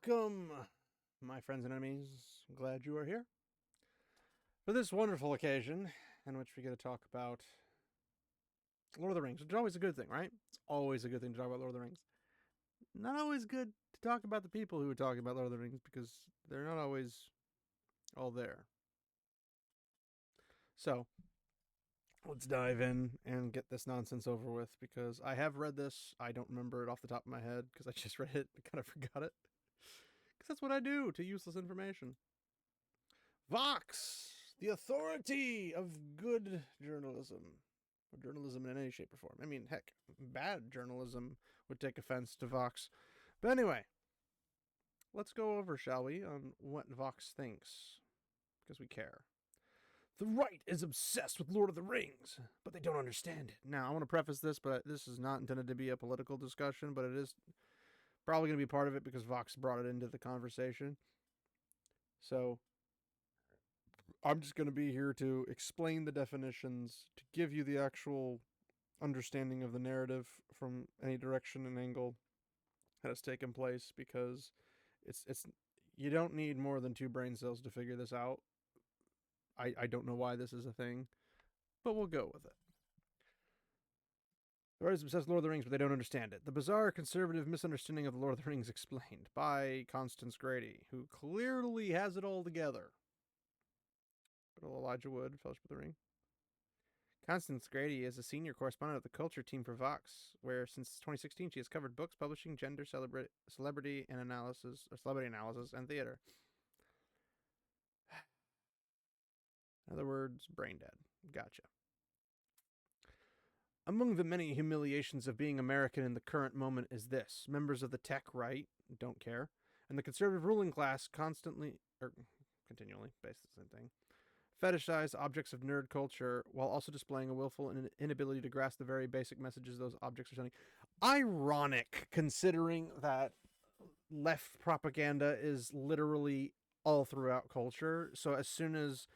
Welcome, my friends and enemies. Glad you are here for this wonderful occasion in which we get to talk about Lord of the Rings, which is always a good thing, right? It's always a good thing to talk about Lord of the Rings. Not always good to talk about the people who are talking about Lord of the Rings because they're not always all there. So, let's dive in and get this nonsense over with because I have read this. I don't remember it off the top of my head because I just read it and kind of forgot it. Because that's what I do to useless information. Vox, the authority of good journalism. Or journalism in any shape or form. I mean, heck, bad journalism would take offense to Vox. But anyway, let's go over, shall we, on what Vox thinks. Because we care. The right is obsessed with Lord of the Rings, but they don't understand it. Now, I want to preface this, but this is not intended to be a political discussion, but it is probably going to be part of it because Vox brought it into the conversation. So, I'm just going to be here to explain the definitions, to give you the actual understanding of the narrative from any direction and angle that has taken place, because it's you don't need more than 2 brain cells to figure this out. I don't know why this is a thing, but we'll go with it. The writers obsessed with Lord of the Rings, but they don't understand it. The bizarre conservative misunderstanding of the Lord of the Rings explained by Constance Grady, who clearly has it all together. Good old Elijah Wood, Fellowship of the Ring. Constance Grady is a senior correspondent of the culture team for Vox, where since 2016 she has covered books, publishing, gender, celebrity analysis, and theater. In other words, brain dead. Gotcha. Among the many humiliations of being American in the current moment is this: members of the tech right don't care, and the conservative ruling class continually, based the same thing, fetishize objects of nerd culture while also displaying a willful inability to grasp the very basic messages those objects are sending. Ironic, considering that left propaganda is literally all throughout culture. So as soon as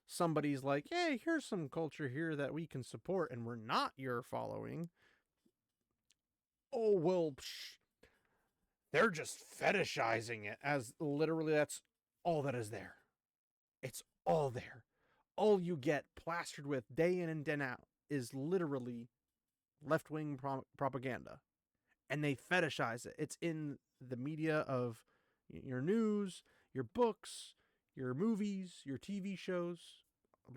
somebody's like, hey, here's some culture here that we can support and we're not your following, oh, well, they're just fetishizing it as literally that's all that is there. It's all there. All you get plastered with day in and day out is literally left-wing propaganda. And they fetishize it. It's in the media of your news, your books, your movies, your TV shows,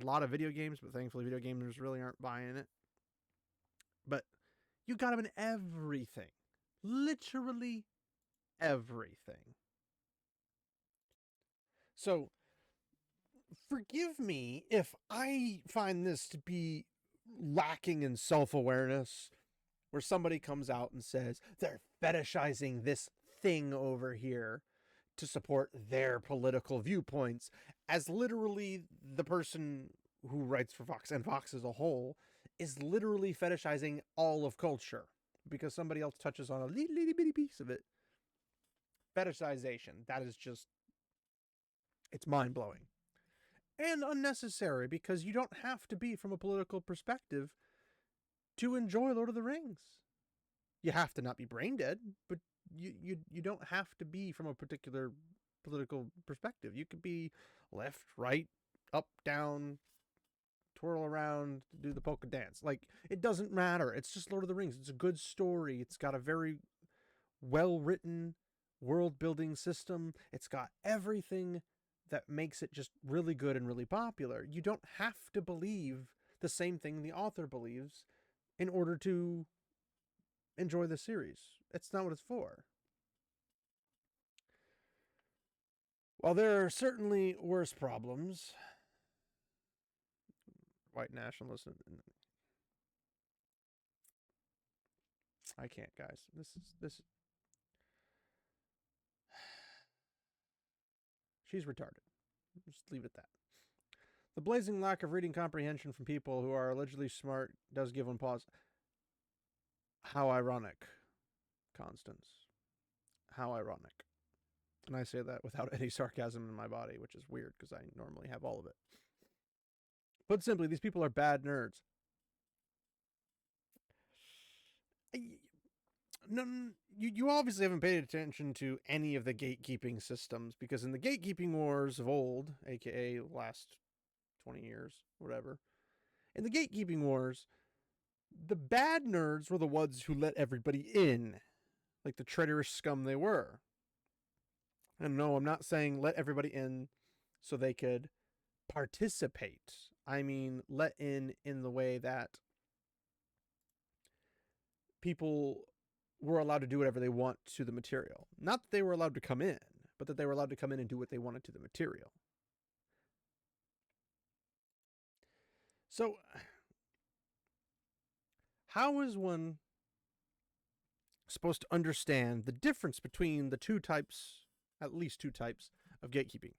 a lot of video games, but thankfully video gamers really aren't buying it. But you got them in everything. Literally everything. So, forgive me if I find this to be lacking in self-awareness, where somebody comes out and says they're fetishizing this thing over here to support their political viewpoints, as literally the person who writes for Vox and Vox as a whole is literally fetishizing all of culture because somebody else touches on a little bitty piece of it. Fetishization, that is just, it's mind-blowing. And unnecessary, because you don't have to be from a political perspective to enjoy Lord of the Rings. You have to not be brain dead, but you don't have to be from a particular political perspective. You could be left, right, up, down, twirl around, do the polka dance. Like, it doesn't matter. It's just Lord of the Rings. It's a good story. It's got a very well-written world-building system. It's got everything that makes it just really good and really popular. You don't have to believe the same thing the author believes in order to enjoy the series. It's not what it's for. While there are certainly worse problems, white nationalism, I can't, guys. This she's retarded. Just leave it at that. The blazing lack of reading comprehension from people who are allegedly smart does give one pause. How ironic, Constance. How ironic. And I say that without any sarcasm in my body, which is weird because I normally have all of it. Put simply, these people are bad nerds. No, you obviously haven't paid attention to any of the gatekeeping systems, because in the gatekeeping wars of old, aka last 20 years, whatever, in the gatekeeping wars, the bad nerds were the ones who let everybody in, like the traitorous scum they were. And no, I'm not saying let everybody in so they could participate. I mean, let in the way that people were allowed to do whatever they want to the material. Not that they were allowed to come in, but that they were allowed to come in and do what they wanted to the material. So, how is one supposed to understand the difference between the two types, at least two types, of gatekeeping?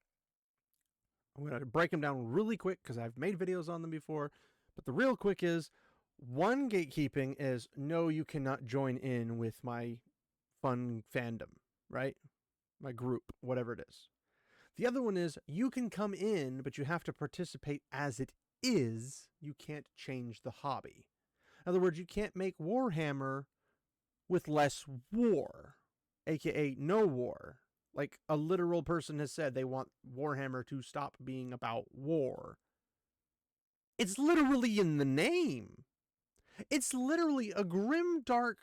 I'm going to break them down really quick because I've made videos on them before. But the real quick is, one gatekeeping is, no, you cannot join in with my fun fandom, right? My group, whatever it is. The other one is, you can come in, but you have to participate as it is. You can't change the hobby. In other words, you can't make Warhammer with less war, aka no war. Like a literal person has said they want Warhammer to stop being about war. It's literally in the name. It's literally a grim, dark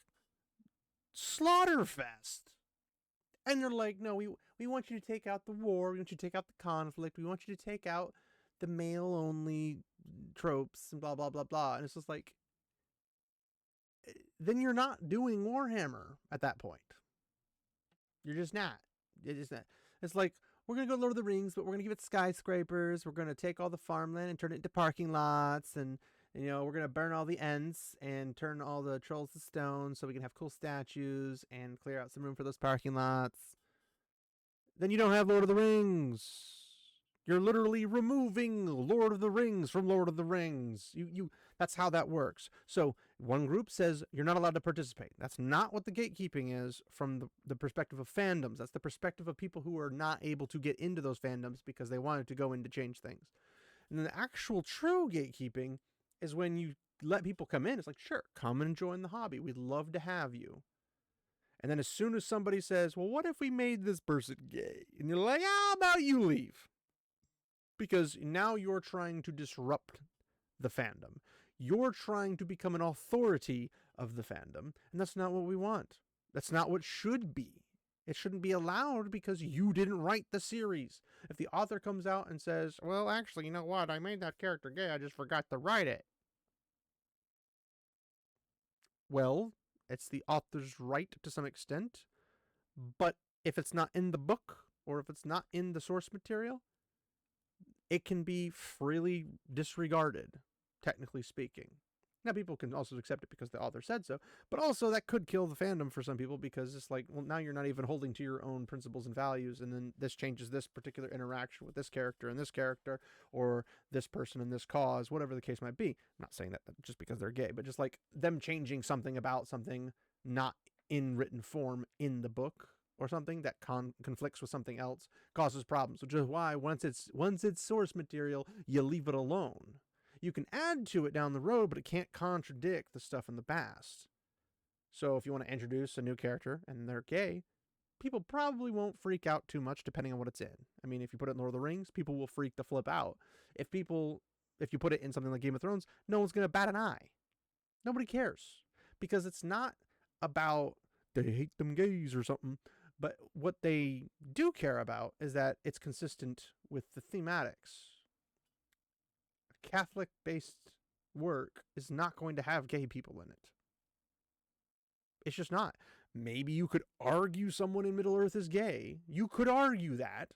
slaughterfest. And they're like, no, we want you to take out the war. We want you to take out the conflict. We want you to take out the male-only tropes and blah, blah, blah, blah. And it's just like, then you're not doing Warhammer at that point. You're just not. You're just not. It's like, we're going to go Lord of the Rings, but we're going to give it skyscrapers. We're going to take all the farmland and turn it into parking lots. And, you know, we're going to burn all the Ents and turn all the trolls to stone so we can have cool statues and clear out some room for those parking lots. Then you don't have Lord of the Rings. You're literally removing Lord of the Rings from Lord of the Rings. That's how that works. So one group says you're not allowed to participate. That's not what the gatekeeping is from the perspective of fandoms. That's the perspective of people who are not able to get into those fandoms because they wanted to go in to change things. And then the actual true gatekeeping is when you let people come in. It's like, sure, come and join the hobby. We'd love to have you. And then as soon as somebody says, well, what if we made this person gay? And you're like, how about you leave? Because now you're trying to disrupt the fandom. You're trying to become an authority of the fandom, and that's not what we want. That's not what should be. It shouldn't be allowed because you didn't write the series. If the author comes out and says, well, actually, you know what? I made that character gay. I just forgot to write it. Well, it's the author's right to some extent, but if it's not in the book or if it's not in the source material, it can be freely disregarded, technically speaking. Now, people can also accept it because the author said so, but also that could kill the fandom for some people because it's like, well, now you're not even holding to your own principles and values, and then this changes this particular interaction with this character and this character, or this person and this cause, whatever the case might be. I'm not saying that just because they're gay, but just like them changing something about something not in written form in the book or something that conflicts with something else causes problems, which is why once it's source material, you leave it alone. You can add to it down the road, but it can't contradict the stuff in the past. So if you want to introduce a new character and they're gay, people probably won't freak out too much depending on what it's in. I mean, if you put it in Lord of the Rings, people will freak the flip out. If you put it in something like Game of Thrones, no one's going to bat an eye. Nobody cares. Because it's not about they hate them gays or something. But what they do care about is that it's consistent with the thematics. A Catholic-based work is not going to have gay people in it. It's just not. Maybe you could argue someone in Middle-earth is gay. You could argue that,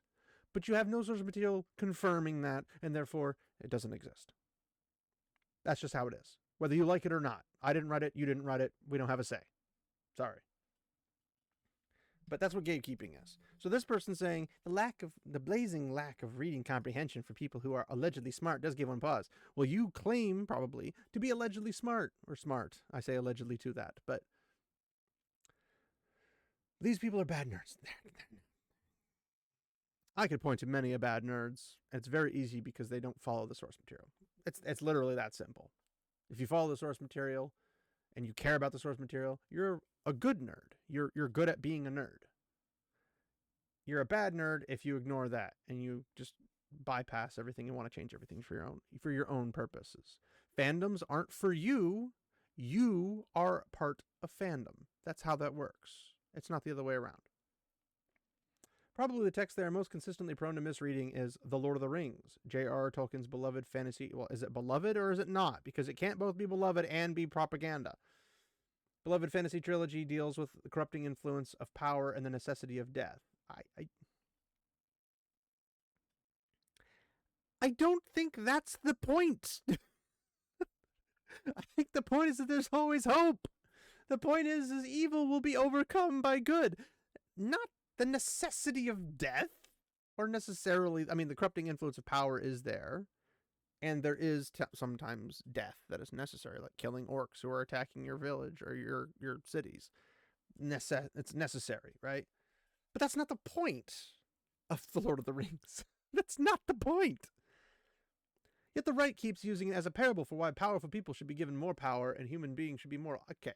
but you have no source of material confirming that, and therefore it doesn't exist. That's just how it is. Whether you like it or not. I didn't write it, you didn't write it, we don't have a say. Sorry. But that's what gatekeeping is. So this person saying the blazing lack of reading comprehension for people who are allegedly smart does give one pause. Well, you claim probably to be allegedly smart, or smart. I say allegedly to that, but these people are bad nerds. I could point to many a bad nerds, and it's very easy because they don't follow the source material. It's literally that simple. If you follow the source material and you care about the source material, you're a good nerd. You're good at being a nerd. You're a bad nerd if you ignore that and you just bypass everything and want to change everything for your own purposes. Fandoms aren't for you. You are part of fandom. That's how that works. It's not the other way around. Probably the text there most consistently prone to misreading is The Lord of the Rings, J.R.R. Tolkien's beloved fantasy. Well, is it beloved or is it not? Because it can't both be beloved and be propaganda. Beloved fantasy trilogy deals with the corrupting influence of power and the necessity of death. I don't think that's the point. I think the point is that there's always hope. The point is evil will be overcome by good. Not the necessity of death, or necessarily, I mean, the corrupting influence of power is there, and there is sometimes death that is necessary, like killing orcs who are attacking your village or your cities. It's necessary, right? But that's not the point of The Lord of the Rings. That's not the point. Yet the right keeps using it as a parable for why powerful people should be given more power and human beings should be moral. Okay.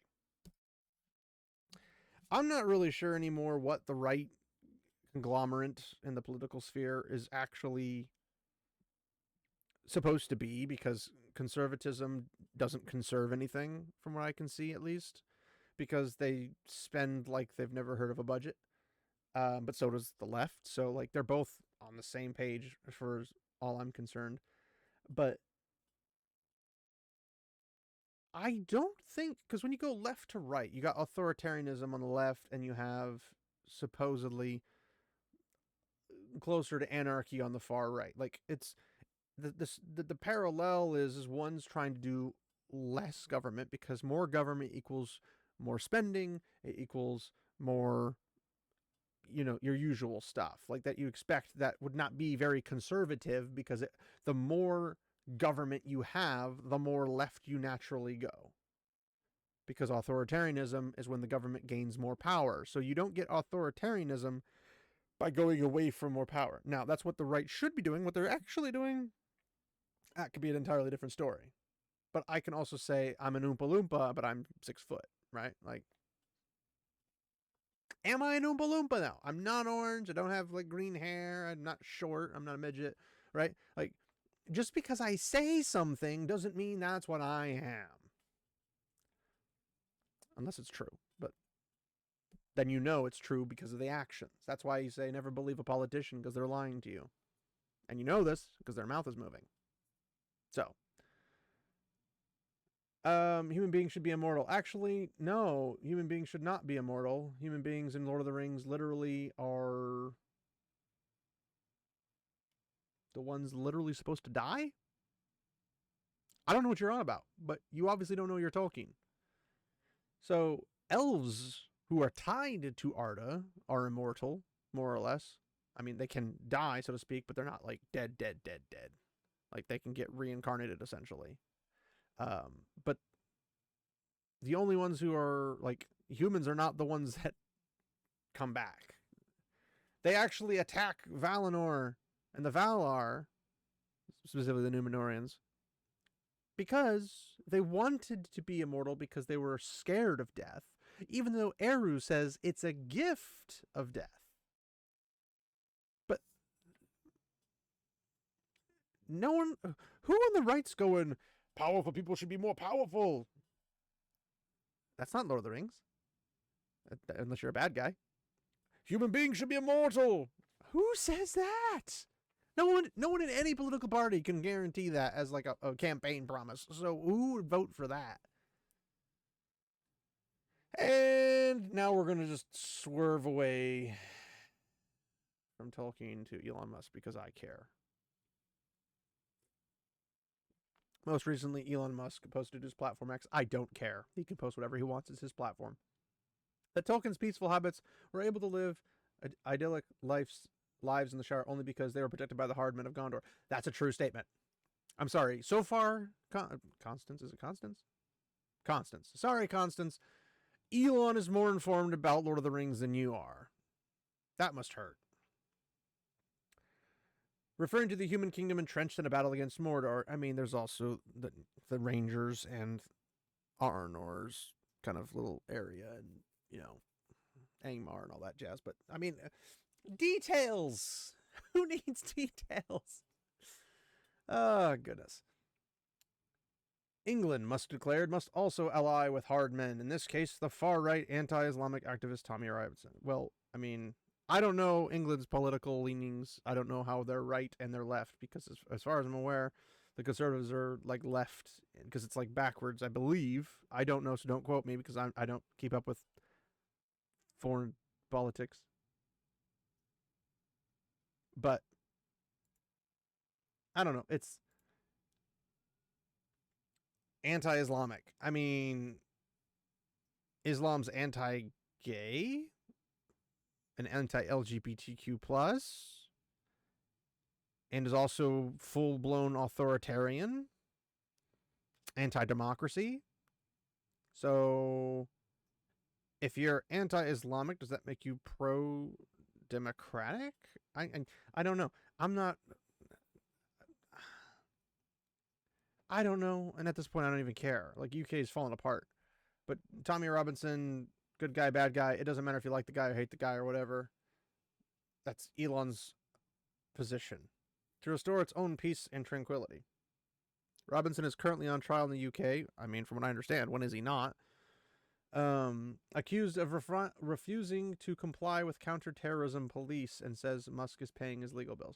I'm not really sure anymore what the right conglomerate in the political sphere is actually supposed to be, because conservatism doesn't conserve anything, from what I can see at least, because they spend like they've never heard of a budget. But so does the left. So like they're both on the same page for all I'm concerned. But I don't think, because when you go left to right, you got authoritarianism on the left and you have supposedly closer to anarchy on the far right. Like it's the parallel is one's trying to do less government, because more government equals more spending, it equals more, your usual stuff like that you expect that would not be very conservative, because the more government you have, the more left you naturally go, because authoritarianism is when the government gains more power. So you don't get authoritarianism by going away from more power. Now, that's what the right should be doing. What they're actually doing, that could be an entirely different story. But I can also say I'm an Oompa Loompa, but I'm 6 foot, right? Like, am I an Oompa Loompa now? I'm not orange. I don't have like green hair. I'm not short. I'm not a midget, right? Like, just because I say something doesn't mean that's what I am. Unless it's true. But then it's true because of the actions. That's why you say never believe a politician, because they're lying to you. And you know this because their mouth is moving. So, human beings should be immortal. Actually, no, human beings should not be immortal. Human beings in Lord of the Rings literally are the ones literally supposed to die? I don't know what you're on about, but you obviously don't know your Tolkien. So, elves who are tied to Arda are immortal, more or less. I mean, they can die, so to speak, but they're not like dead. Like, they can get reincarnated, essentially. But the only ones who are, like, humans are not the ones that come back. They actually attack Valinor and the Valar, specifically the Númenóreans, because they wanted to be immortal because they were scared of death, even though Eru says it's a gift of death. But no one, who on the right's going, powerful people should be more powerful? That's not Lord of the Rings. Unless you're a bad guy. Human beings should be immortal. Who says that? No one in any political party can guarantee that as like a campaign promise. So who would vote for that? And now we're going to just swerve away from Tolkien to Elon Musk because I care. Most recently, Elon Musk posted his Platform X. I don't care. He can post whatever he wants. It's his platform. That Tolkien's peaceful habits were able to live idyllic lives in the Shire only because they were protected by the hard men of Gondor. That's a true statement. I'm sorry. So far, Constance, is it Constance? Constance. Sorry, Constance. Elon is more informed about Lord of the Rings than you are. That must hurt. Referring to the human kingdom entrenched in a battle against Mordor, I mean, there's also the Rangers and Arnor's kind of little area and, you know, Angmar and all that jazz. But, I mean, details! Who needs details? Oh, goodness. England, Musk declared, must also ally with hard men. In this case, the far-right anti-Islamic activist Tommy Robinson. Well, I mean, I don't know England's political leanings. I don't know how they're right and they're left, because as far as I'm aware, the Conservatives are like left, because it's like backwards, I believe. I don't know, so don't quote me, because I don't keep up with foreign politics. But I don't know. It's anti-Islamic. I mean, Islam's anti-gay, and anti-LGBTQ plus, and is also full-blown authoritarian, anti-democracy. So, if you're anti-Islamic, does that make you pro-democratic? I don't know. I don't know, and at this point, I don't even care. Like, UK is falling apart. But Tommy Robinson, good guy, bad guy, it doesn't matter if you like the guy or hate the guy or whatever. That's Elon's position. To restore its own peace and tranquility. Robinson is currently on trial in the UK. I mean, from what I understand, when is he not? Accused of refusing to comply with counterterrorism police, and says Musk is paying his legal bills.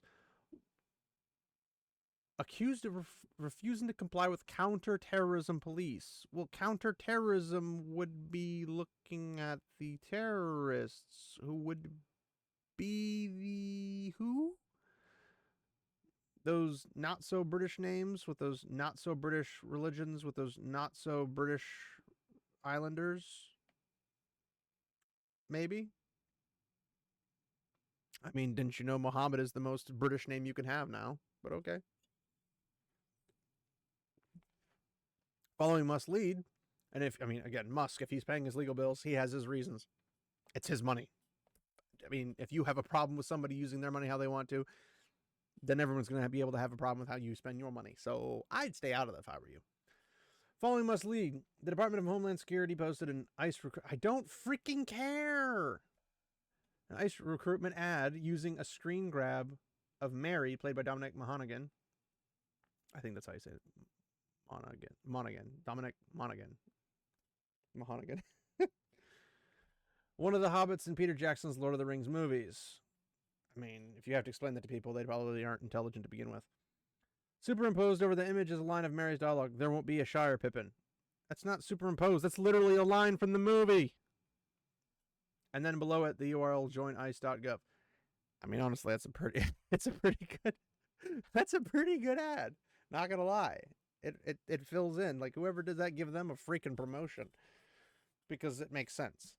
Accused of refusing to comply with counterterrorism police. Well, counterterrorism would be looking at the terrorists, who would be the who? Those not so British names with those not so British religions with those not so British islanders. Maybe. I mean, didn't you know Muhammad is the most British name you can have now? But okay. Following must lead. And again, Musk, if he's paying his legal bills, he has his reasons. It's his money. I mean, if you have a problem with somebody using their money how they want to, then everyone's going to be able to have a problem with how you spend your money. So I'd stay out of that if I were you. Following must lead. The Department of Homeland Security posted an ICE I don't freaking care. An ICE recruitment ad using a screen grab of Mary, played by Dominic Monaghan. I think that's how you say it. Monaghan. Dominic Monaghan. Monaghan. One of the hobbits in Peter Jackson's Lord of the Rings movies. I mean, if you have to explain that to people, they probably aren't intelligent to begin with. Superimposed over the image is a line of Mary's dialogue. There won't be a Shire Pippin. That's not superimposed. That's literally a line from the movie. And then below it, the URL joinice.gov. I mean, honestly, that's a pretty good ad. Not gonna lie. It fills in. Like, whoever did that, give them a freaking promotion. Because it makes sense.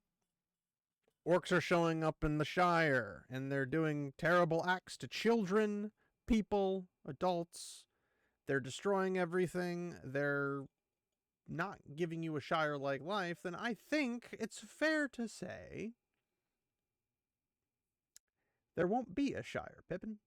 Orcs are showing up in the Shire, and they're doing terrible acts to children, people, adults. They're destroying everything. They're not giving you a Shire-like life. Then I think it's fair to say there won't be a Shire Pippin.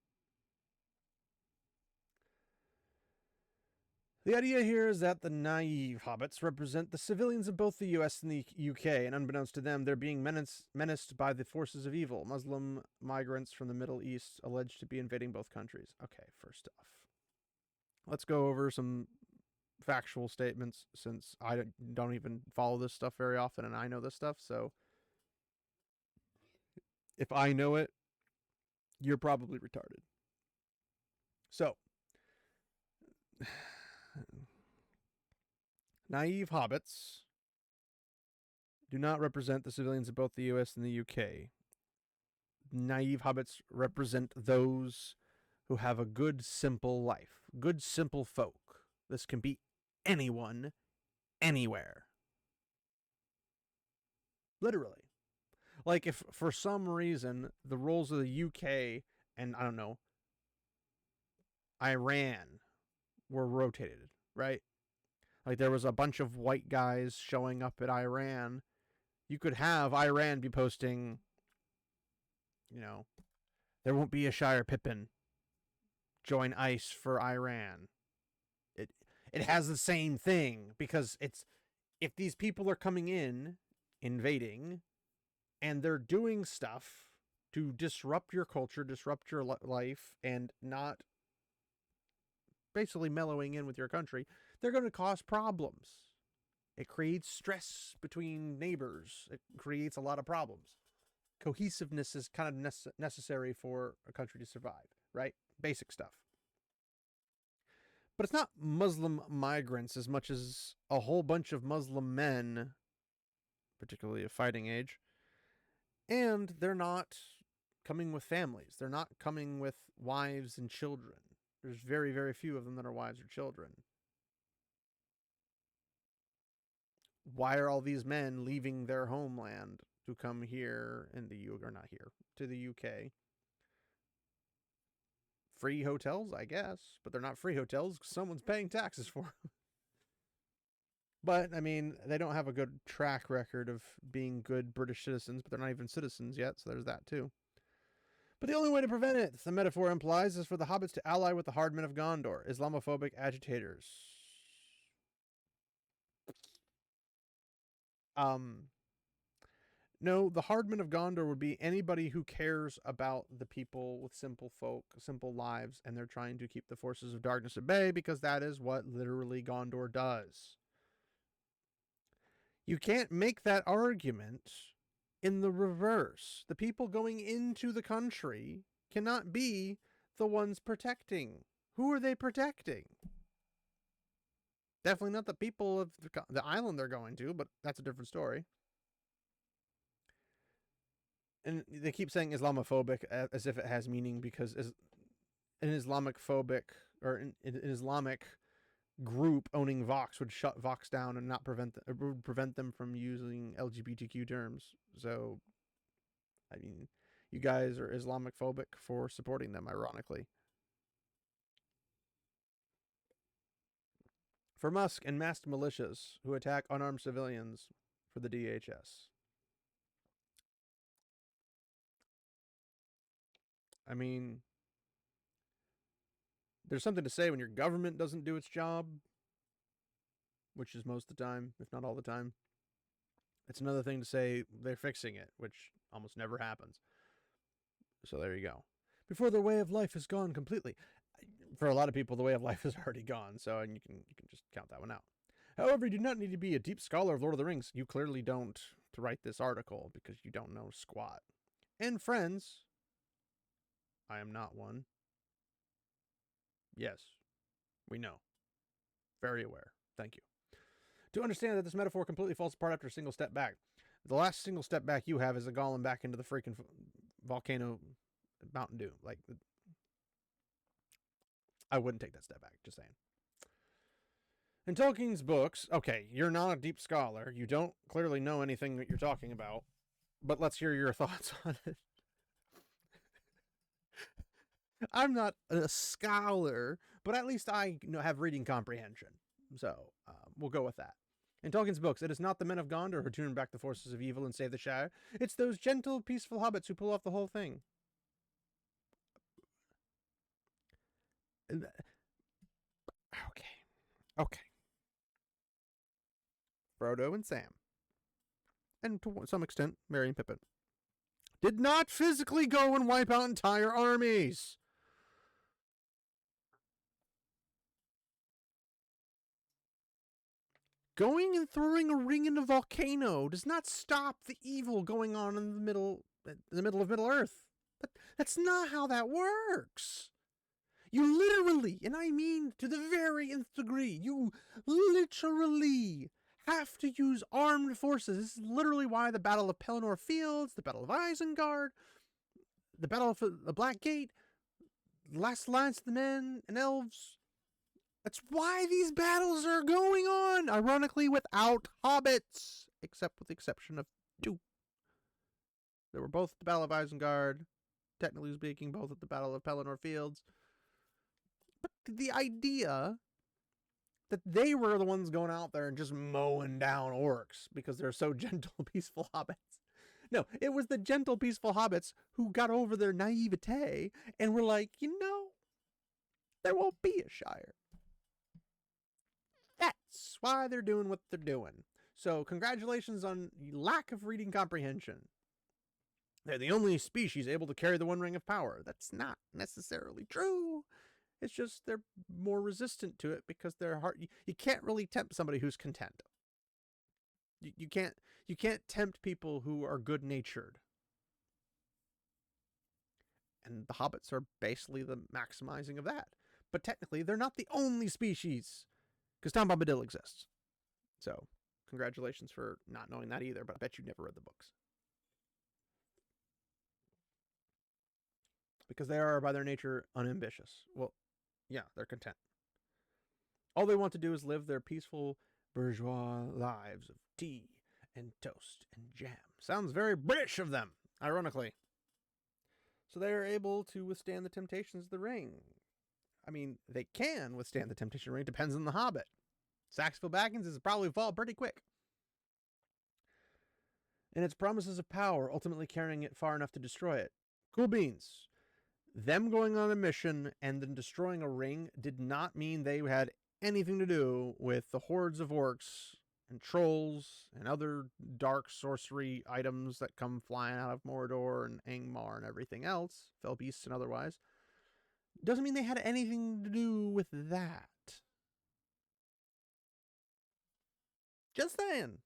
The idea here is that the naive hobbits represent the civilians of both the US and the UK, and unbeknownst to them, they're being menaced by the forces of evil, Muslim migrants from the Middle East alleged to be invading both countries. Okay, first off, let's go over some factual statements, since I don't even follow this stuff very often, and I know this stuff, so if I know it, you're probably retarded. So, naive hobbits do not represent the civilians of both the US and the UK. Naive hobbits represent those who have a good, simple life. Good, simple folk. This can be anyone, anywhere. Literally. Like, if for some reason the roles of the UK and, I don't know, Iran were rotated, right? Like, there was a bunch of white guys showing up at Iran. You could have Iran be posting, there won't be a Shire Pippin. Join ICE for Iran. It has the same thing, because if these people are coming in, invading, and they're doing stuff to disrupt your culture, disrupt your life, and not basically mellowing in with your country, they're going to cause problems. It creates stress between neighbors. It creates a lot of problems. Cohesiveness is kind of necessary for a country to survive, right? Basic stuff. But it's not Muslim migrants as much as a whole bunch of Muslim men, particularly of fighting age, and they're not coming with families. They're not coming with wives and children. There's very, very few of them that are wives or children. Why are all these men leaving their homeland to come here in the or not here, to the UK? Free hotels, I guess, but they're not free hotels because someone's paying taxes for them. But, I mean, they don't have a good track record of being good British citizens, but they're not even citizens yet, so there's that too. But the only way to prevent it, the metaphor implies, is for the hobbits to ally with the hardmen of Gondor, Islamophobic agitators. No, the hardmen of Gondor would be anybody who cares about the people with simple folk, simple lives, and they're trying to keep the forces of darkness at bay, because that is what literally Gondor does. You can't make that argument in the reverse. The people going into the country cannot be the ones protecting. Who are they protecting? Definitely not the people of the island they're going to, but that's a different story. And they keep saying Islamophobic as if it has meaning, because an Islamic phobic or an Islamic group owning Vox would shut Vox down and not prevent them from using LGBTQ terms. So, I mean, you guys are Islamic phobic for supporting them, ironically. For Musk and masked militias who attack unarmed civilians for the DHS. I mean, there's something to say when your government doesn't do its job, which is most of the time, if not all the time. It's another thing to say they're fixing it, which almost never happens. So there you go. Before their way of life is gone completely. For a lot of people, the way of life is already gone, so you can just count that one out. However, you do not need to be a deep scholar of Lord of the Rings. You clearly don't to write this article, because you don't know squat. And friends, I am not one. Yes, we know. Very aware. Thank you. To understand that this metaphor completely falls apart after a single step back. The last single step back you have is a golem back into the freaking volcano Mountain Dew. Like, I wouldn't take that step back, just saying. In Tolkien's books, okay, you're not a deep scholar. You don't clearly know anything that you're talking about, but let's hear your thoughts on it. I'm not a scholar, but at least I have reading comprehension. So we'll go with that. In Tolkien's books, it is not the men of Gondor who turn back the forces of evil and save the Shire. It's those gentle, peaceful hobbits who pull off the whole thing. Okay. Frodo and Sam, and to some extent, Merry and Pippin, did not physically go and wipe out entire armies. Going and throwing a ring in a volcano does not stop the evil going on in the middle of Middle-earth. That's not how that works. You literally, and I mean to the very nth degree, you literally have to use armed forces. This is literally why the Battle of Pelennor Fields, the Battle of Isengard, the Battle of the Black Gate, the Last Alliance of the Men and Elves. That's why these battles are going on, ironically, without hobbits, except with the exception of 2. They were both at the Battle of Isengard, technically speaking, both at the Battle of Pelennor Fields. But the idea that they were the ones going out there and just mowing down orcs because they're so gentle, peaceful hobbits. No, it was the gentle, peaceful hobbits who got over their naivete and were like, there won't be a Shire. That's why they're doing what they're doing. So congratulations on lack of reading comprehension. They're the only species able to carry the One Ring of Power. That's not necessarily true. It's just they're more resistant to it because they're hard. You can't really tempt somebody who's content. You can't tempt people who are good natured. And the hobbits are basically the maximizing of that. But technically, they're not the only species, because Tom Bombadil exists. So, congratulations for not knowing that either, but I bet you never read the books. Because they are, by their nature, unambitious. Well, yeah, they're content. All they want to do is live their peaceful bourgeois lives of tea and toast and jam. Sounds very British of them, ironically. So they are able to withstand the temptations of the ring. I mean, they can withstand the temptation of the ring. Depends on the hobbit. Saxville Baggins is probably fall pretty quick. And its promises of power, ultimately carrying it far enough to destroy it. Cool beans. Them going on a mission and then destroying a ring did not mean they had anything to do with the hordes of orcs and trolls and other dark sorcery items that come flying out of Mordor and Angmar and everything else, fell beasts and otherwise. Doesn't mean they had anything to do with that. Just saying.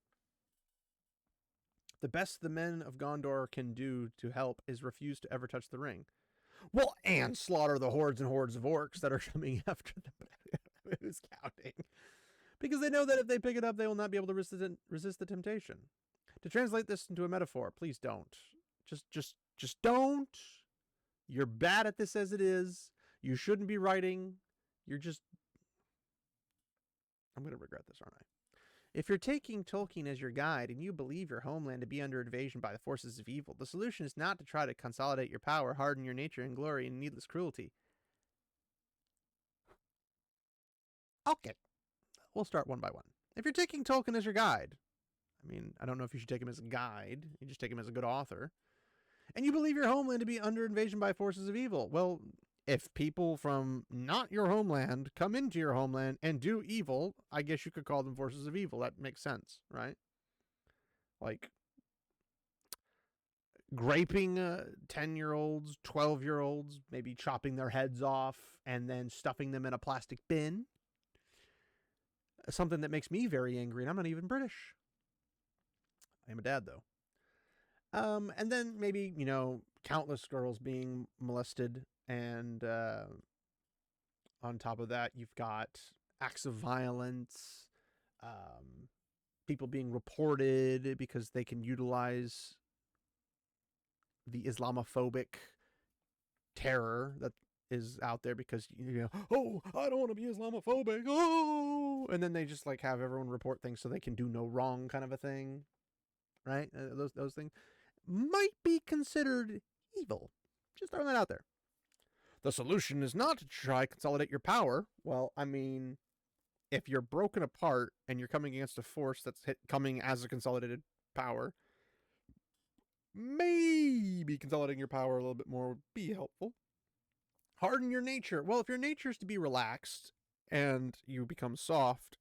The best the men of Gondor can do to help is refuse to ever touch the ring. Well, and slaughter the hordes and hordes of orcs that are coming after them. Who's counting? Because they know that if they pick it up, they will not be able to resist the temptation. To translate this into a metaphor, please don't. Just don't. You're bad at this as it is. You shouldn't be writing. You're just... I'm going to regret this, aren't I? If you're taking Tolkien as your guide and you believe your homeland to be under invasion by the forces of evil, the solution is not to try to consolidate your power, harden your nature, and glory in needless cruelty. Okay. We'll start one by one. If you're taking Tolkien as your guide, I mean, I don't know if you should take him as a guide. You just take him as a good author. And you believe your homeland to be under invasion by forces of evil. Well, if people from not your homeland come into your homeland and do evil, I guess you could call them forces of evil. That makes sense, right? Like graping 10-year-olds, 12-year-olds, maybe chopping their heads off and then stuffing them in a plastic bin. Something that makes me very angry, and I'm not even British. I am a dad, though. And then maybe, countless girls being molested, and on top of that, you've got acts of violence, people being reported because they can utilize the Islamophobic terror that is out there because, oh, I don't want to be Islamophobic, oh, and then they just like have everyone report things so they can do no wrong kind of a thing, right? Those things might be considered evil. Just throwing that out there. The solution is not to try to consolidate your power. Well, I mean, if you're broken apart and you're coming against a force that's coming as a consolidated power, maybe consolidating your power a little bit more would be helpful. Harden your nature. Well, if your nature is to be relaxed and you become soft,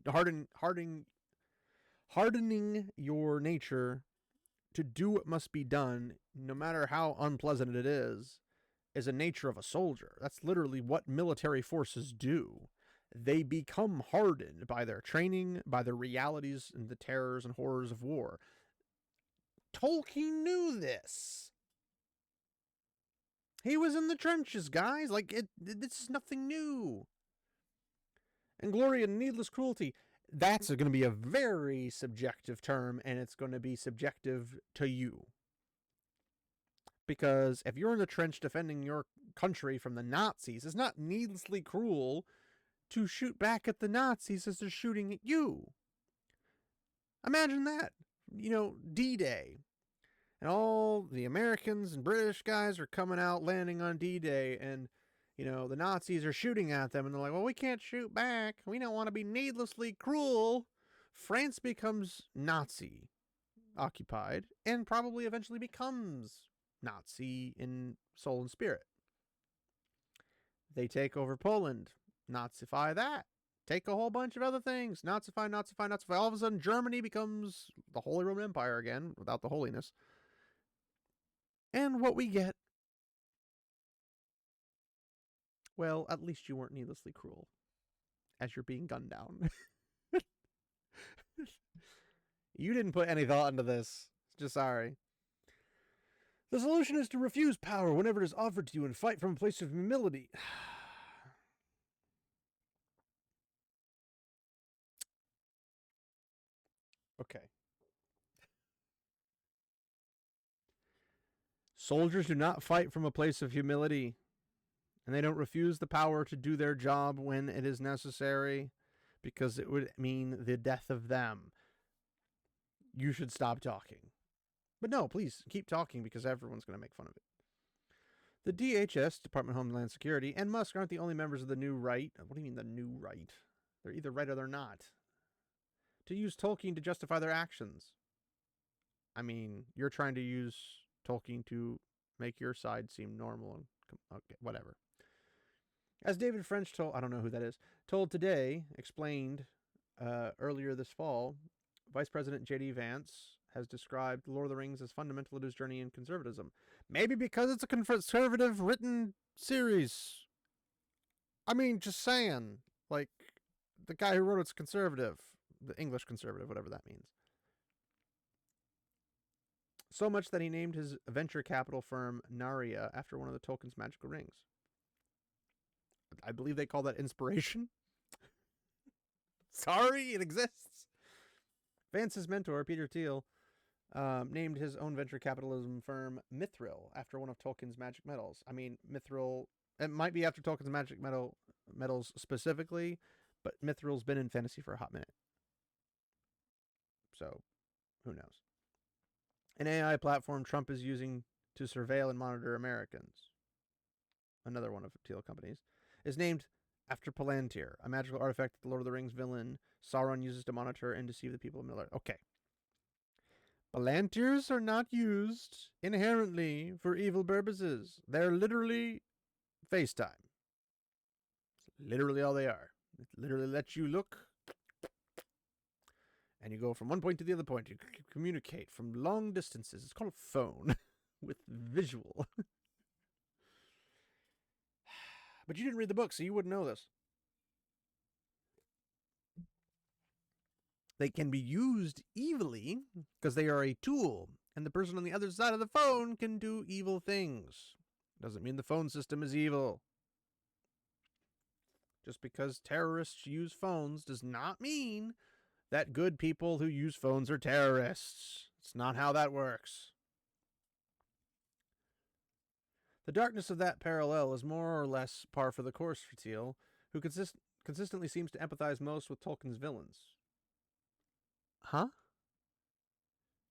hardening your nature to do what must be done, no matter how unpleasant it is a nature of a soldier. That's literally what military forces do. They become hardened by their training, by the realities and the terrors and horrors of war. Tolkien knew this. He was in the trenches, guys. This is nothing new. And glory and needless cruelty. That's going to be a very subjective term, and it's going to be subjective to you. Because if you're in the trench defending your country from the Nazis, it's not needlessly cruel to shoot back at the Nazis as they're shooting at you. Imagine that. D-Day. And all the Americans and British guys are coming out, landing on D-Day, and the Nazis are shooting at them, and they're like, well, we can't shoot back. We don't want to be needlessly cruel. France becomes Nazi occupied and probably eventually becomes Nazi in soul and spirit. They take over Poland, Nazify that, take a whole bunch of other things. Nazify, Nazify, Nazify. All of a sudden, Germany becomes the Holy Roman Empire again, without the holiness. And what we get, well, at least you weren't needlessly cruel as you're being gunned down. You didn't put any thought into this. Just sorry. The solution is to refuse power whenever it is offered to you and fight from a place of humility. Okay. Soldiers do not fight from a place of humility, and they don't refuse the power to do their job when it is necessary, because it would mean the death of them. You should stop talking. But no, please keep talking, because everyone's going to make fun of it. The DHS, Department of Homeland Security, and Musk aren't the only members of the new right. What do you mean the new right? They're either right or they're not. To use Tolkien to justify their actions. I mean, you're trying to use Tolkien to make your side seem normal and okay, whatever. As David French told, I don't know who that is, told today, explained earlier this fall, Vice President J.D. Vance has described Lord of the Rings as fundamental to his journey in conservatism. Maybe because it's a conservative written series. I mean, just saying. Like, the guy who wrote it's conservative. The English conservative, whatever that means. So much that he named his venture capital firm Narya after one of the Tolkien's magical rings. I believe they call that inspiration. Sorry, it exists. Vance's mentor, Peter Thiel, named his own venture capitalism firm Mithril after one of Tolkien's magic metals. I mean, Mithril, it might be after Tolkien's magic metals specifically, but Mithril's been in fantasy for a hot minute. So, who knows? An AI platform Trump is using to surveil and monitor Americans, another one of Thiel companies, is named after Palantir, a magical artifact that the Lord of the Rings villain Sauron uses to monitor and deceive the people of Middle-earth. Okay. Palantirs are not used inherently for evil purposes. They're literally FaceTime. It's literally all they are. It literally lets you look, and you go from one point to the other point. You communicate from long distances. It's called a phone with visual. But you didn't read the book, so you wouldn't know this. They can be used evilly because they are a tool, and the person on the other side of the phone can do evil things. Doesn't mean the phone system is evil. Just because terrorists use phones does not mean that good people who use phones are terrorists. It's not how that works. The darkness of that parallel is more or less par for the course for Thiel, who consistently seems to empathize most with Tolkien's villains. Huh?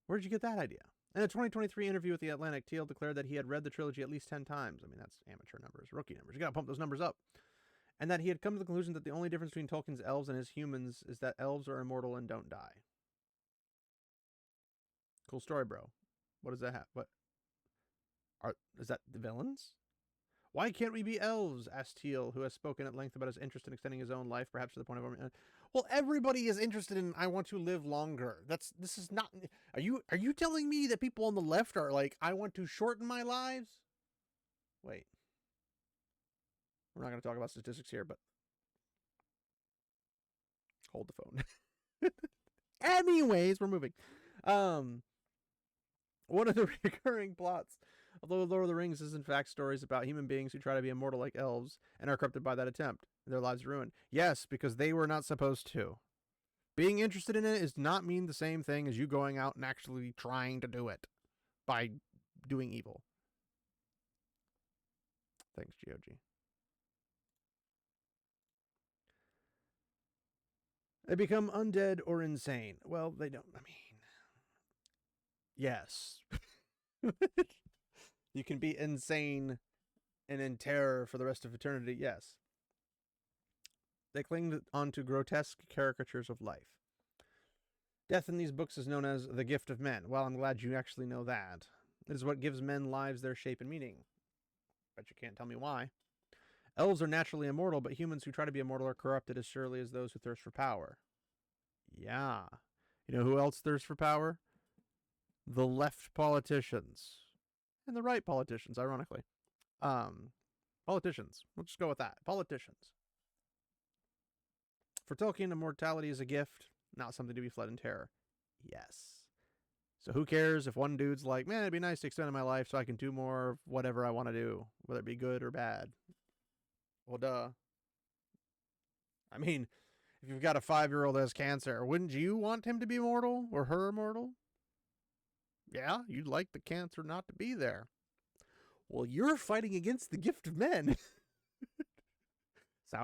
Where'd you get that idea? In a 2023 interview with The Atlantic, Thiel declared that he had read the trilogy at least 10 times. I mean, that's amateur numbers, rookie numbers. You gotta pump those numbers up. And that he had come to the conclusion that the only difference between Tolkien's elves and his humans is that elves are immortal and don't die. Cool story, bro. What does that have? Is that the villains? Why can't we be elves? Asked Thiel, who has spoken at length about his interest in extending his own life, perhaps to the point of... Well, everybody is interested in, I want to live longer. This is not... Are you telling me that people on the left are like, I want to shorten my lives? Wait. We're not going to talk about statistics here, but... Hold the phone. Anyways, we're moving. One of the recurring plots of The Lord of the Rings is in fact stories about human beings who try to be immortal like elves and are corrupted by that attempt. Their lives ruined. Yes, because they were not supposed to. Being interested in it does not mean the same thing as you going out and actually trying to do it by doing evil. Thanks, GOG. They become undead or insane. Well, they don't. I mean, yes. You can be insane and in terror for the rest of eternity. Yes. They cling onto grotesque caricatures of life. Death in these books is known as the gift of men. Well, I'm glad you actually know that. It is what gives men lives their shape and meaning. But you can't tell me why. Elves are naturally immortal, but humans who try to be immortal are corrupted as surely as those who thirst for power. Yeah. You know who else thirsts for power? The left politicians. And the right politicians, ironically. Politicians. We'll just go with that. Politicians. For Tolkien, immortality is a gift, not something to be fled in terror. Yes. So who cares if one dude's like, man, it'd be nice to extend my life so I can do more of whatever I want to do, whether it be good or bad. Well, duh. I mean, if you've got a 5-year-old that has cancer, wouldn't you want him to be immortal or her immortal? Yeah, you'd like the cancer not to be there. Well, you're fighting against the gift of men.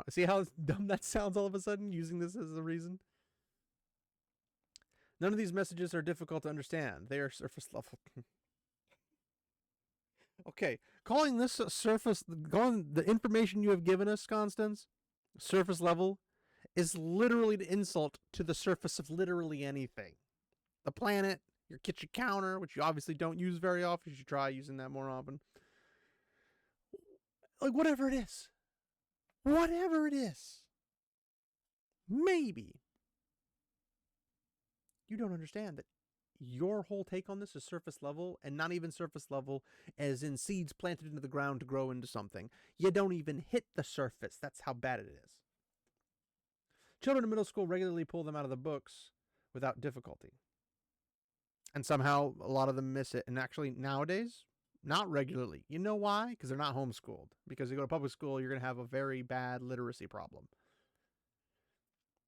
See how dumb that sounds all of a sudden, using this as a reason? None of these messages are difficult to understand. They are surface level. Okay, calling this a surface, calling the information you have given us, Constance, surface level, is literally an insult to the surface of literally anything. The planet, your kitchen counter, which you obviously don't use very often. You should try using that more often. Like, whatever it is. Whatever it is. Maybe you don't understand that your whole take on this is surface level, and not even surface level as in seeds planted into the ground to grow into something. You don't even hit the surface. That's how bad it is. Children in middle school regularly pull them out of the books without difficulty. And somehow a lot of them miss it. And actually nowadays, not regularly. You know why? Because they're not homeschooled. Because you go to public school, you're going to have a very bad literacy problem.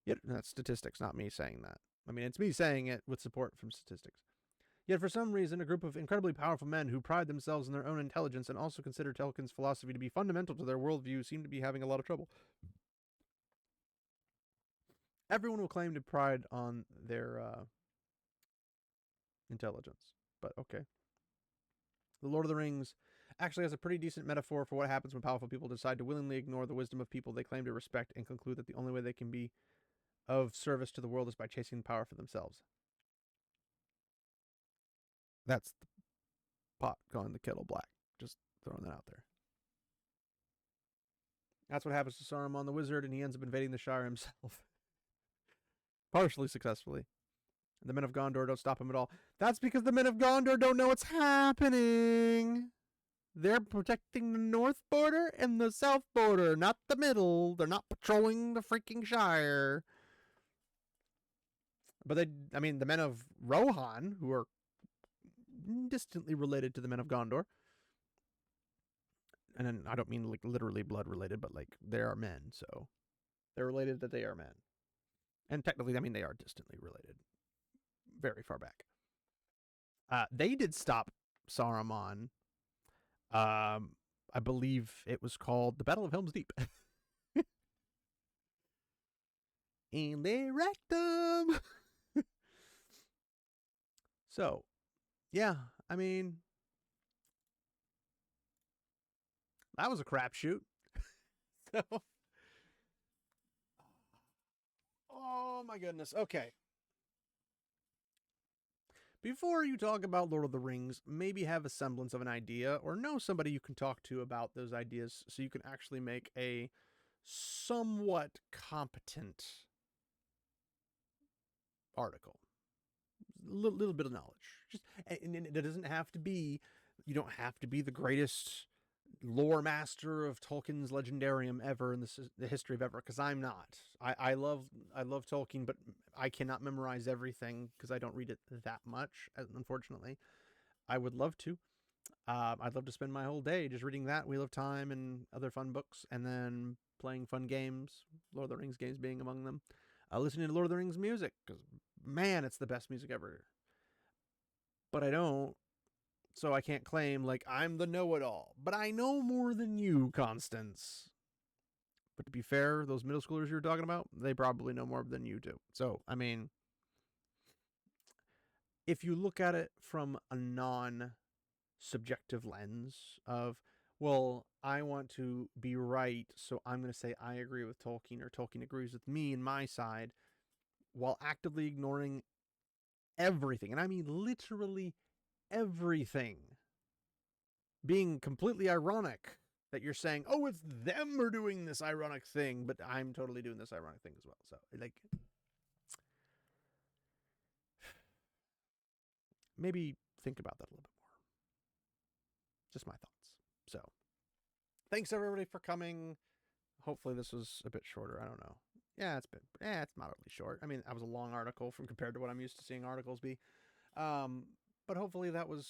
Yet, that's statistics, not me saying that. I mean, it's me saying it with support from statistics. Yet for some reason, a group of incredibly powerful men who pride themselves in their own intelligence and also consider Tolkien's philosophy to be fundamental to their worldview seem to be having a lot of trouble. Everyone will claim to pride on their intelligence, but okay. The Lord of the Rings actually has a pretty decent metaphor for what happens when powerful people decide to willingly ignore the wisdom of people they claim to respect and conclude that the only way they can be of service to the world is by chasing power for themselves. That's the pot calling the kettle black. Just throwing that out there. That's what happens to Saruman the wizard, and he ends up invading the Shire himself. Partially successfully. The men of Gondor don't stop him at all. That's because the men of Gondor don't know what's happening. They're protecting the north border and the south border, not the middle. They're not patrolling the freaking Shire. But the men of Rohan, who are distantly related to the men of Gondor, and then I don't mean like literally blood related, but like they are men, so they're related that they are men. And technically, I mean, they are distantly related. Very far back. They did stop Saruman. I believe it was called the Battle of Helm's Deep. And they wrecked them. So, yeah, I mean, that was a crapshoot. So, oh my goodness. Okay. Before you talk about Lord of the Rings, maybe have a semblance of an idea or know somebody you can talk to about those ideas so you can actually make a somewhat competent article. Little bit of knowledge. And it doesn't have to be, you don't have to be the greatest lore master of Tolkien's legendarium ever in the history of ever, because I'm not. I love Tolkien, but I cannot memorize everything because I don't read it that much, unfortunately. I would love to. I'd love to spend my whole day just reading that, Wheel of Time and other fun books, and then playing fun games, Lord of the Rings games being among them. Listening to Lord of the Rings music, because man, it's the best music ever. But I don't, so I can't claim like I'm the know-it-all. But I know more than you, Constance. But to be fair, those middle schoolers you were talking about, they probably know more than you do. So, I mean, if you look at it from a non-subjective lens of, well, I want to be right, so I'm going to say I agree with Tolkien, or Tolkien agrees with me and my side, while actively ignoring everything, and I mean literally everything, being completely ironic that you're saying, oh, it's them who are doing this ironic thing, but I'm totally doing this ironic thing as well. So, like, maybe think about that a little bit more. Just my thoughts. So, thanks everybody for coming. Hopefully this was a bit shorter. I don't know. Yeah, it's moderately short. I mean, that was a long article from compared to what I'm used to seeing articles be. But hopefully that was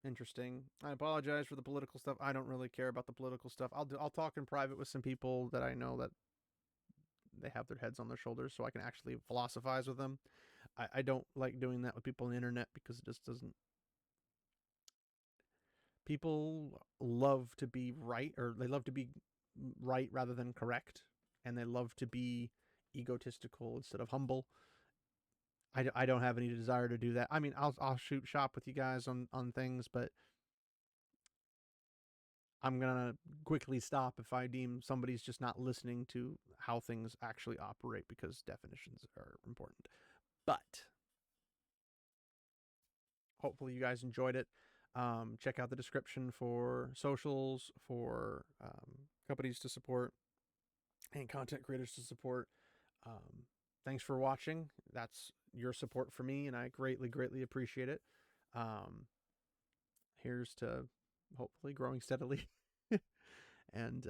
interesting. I apologize for the political stuff. I don't really care about the political stuff. I'll talk in private with some people that I know that they have their heads on their shoulders, so I can actually philosophize with them. I don't like doing that with people on the internet because it just doesn't. People love to be right, or they love to be right rather than correct, and they love to be egotistical instead of humble. I don't have any desire to do that. I mean, I'll shoot shop with you guys on things, but I'm gonna quickly stop if I deem somebody's just not listening to how things actually operate, because definitions are important. But hopefully you guys enjoyed it. Check out the description for socials, for companies to support, and content creators to support. Thanks for watching. That's your support for me, and I greatly appreciate it. Here's to hopefully growing steadily. And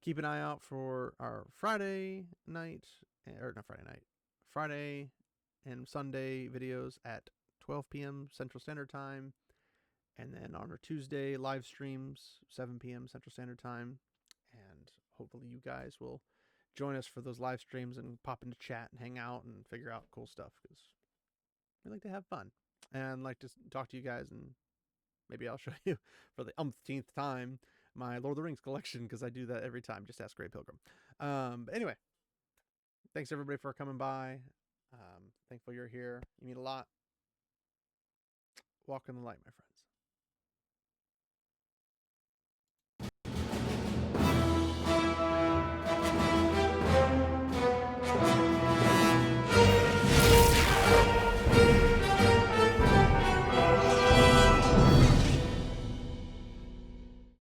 keep an eye out for our Friday night, or not Friday night, Friday and Sunday videos at 12 p.m. Central Standard Time. And then on our Tuesday live streams, 7 p.m. Central Standard Time. And hopefully you guys will join us for those live streams and pop into chat and hang out and figure out cool stuff, because we like to have fun and like to talk to you guys. And maybe I'll show you for the umpteenth time my Lord of the Rings collection, because I do that every time. Just ask Grey Pilgrim. But anyway, thanks everybody for coming by. Thankful you're here. You mean a lot. Walk in the light, my friends.